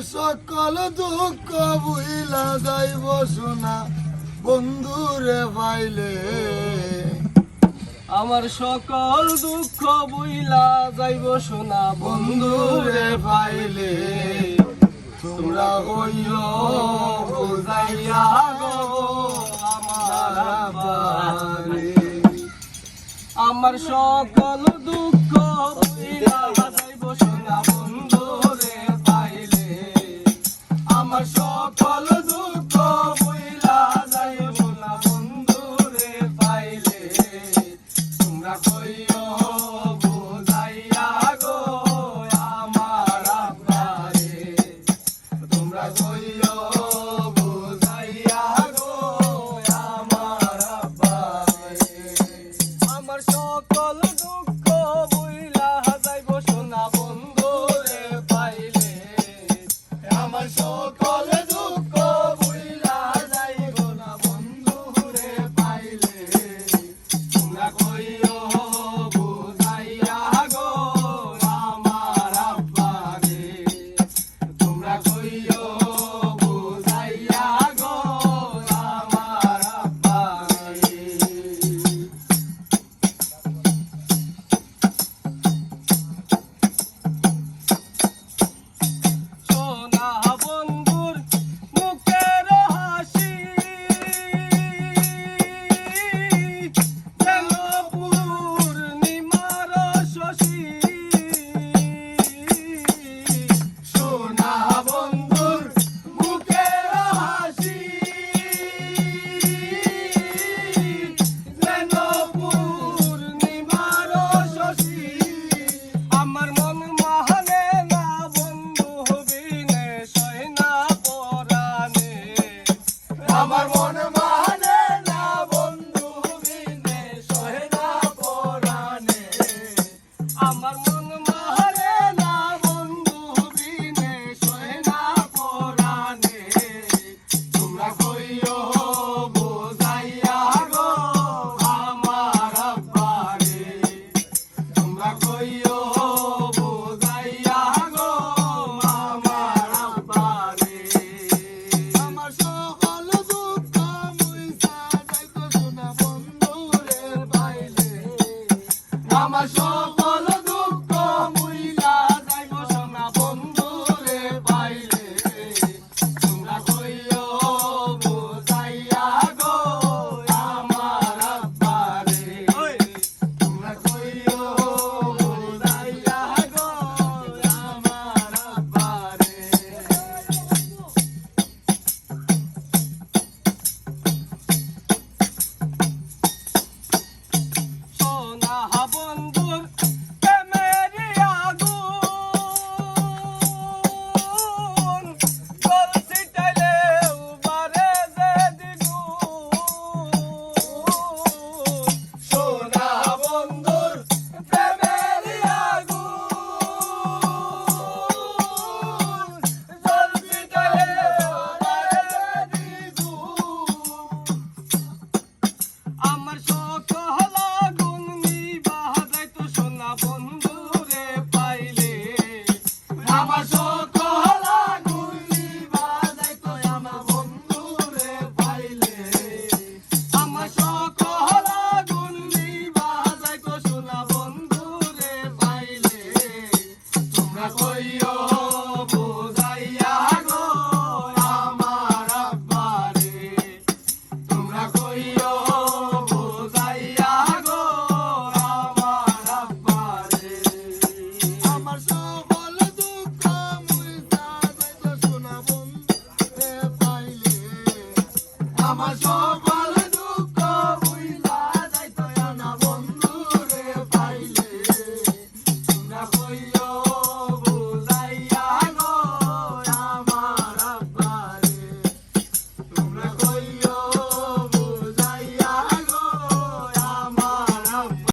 সকল দুঃখ ভুইলা যাইব সোনা বন্ধুরে পাইলে, আমার সকল দুঃখ বুইলা যাইব সোনা বন্ধুরে পাইলে। তোমরা হইও বুঝাইয়া গো আমার বাড়ি, আমার সকল দুঃখ বুইলা যাইব সোনা বন্ধুরে পাইলে, আমার সকল দুঃখ ভুইলা যাইব না বন্ধুরে পাইলে। তোমরা কইও বুঝাইয়া গো আমার আব্বারে, তোমরা কইও বুঝাইয়া গো আমার আব্বারে। আমার সকল দুঃখ বুইলা যাইব সোনা বন্ধুরে পাইলে, আমার সকল দুঃখ ভুইলা যাইব না বন্ধুরে পাইলে। তোমরা কইও বুঝাইয়া গো আমার আব্বারে, তোমরা কইও বুঝাইয়া গো আমার আব্বারে। সোনা বন্ধুর মুখের হাসি যেন পূর্ণিমার শশী, সোনা বন্ধুর মুখের হাসি যেন পূর্ণিমার শশী। আমার মন মহানে না বন্ধু বিনে সয় না পরাণে, আমার মন মানে না বন্ধু বিনে সহে না পরাণে। আমার মন মহানে না বন্ধু বিনে সয় না পরাণে। তোমরা কইও বুঝাইয়া গো আমার আব্বারে, তোমরা কইও বুঝাইয়া গো আমার আব্বারে। আমার সকল দুঃখ মুইসা যাইতো সোনা বন্ধুরে পাইলে, আমার সকল দুঃখ মুইসা যাইতো সোনা বন্ধুরে পাইলে। তোমরা কইও বুঝাইয়া গো আমার আব্বারে, তোমরা কইও বুঝাইয়া গো আমার আব্বারে। সোনা বন্ধুর প্রেমের আগুন জল ছিটাইলে উবারে যে দ্বিগুণ, সোনা বন্ধুর প্রেমের আগুন জল ছিটাইলে উবারে দ্বিগুণ। আমার সকল আগুন নিবাহ যাইতো সোনা বন্ধুরে পাইলে, আমার সকল আগুন নিভা যাইতো আমার বন্ধুরে পাইলে। আমার সকল আগুন নিবাহ যাইতো সোনা বন্ধুরে পাইলে। তোমরা কইও বুঝাইয়া গো আমার আব্বারে, তোমরা কইও বুঝাইয়া গো আমার আব্বারে। আমার সকল দুঃখ মুইসা যাইতো সোনা বন্ধুরে পাইলে, আমার সকল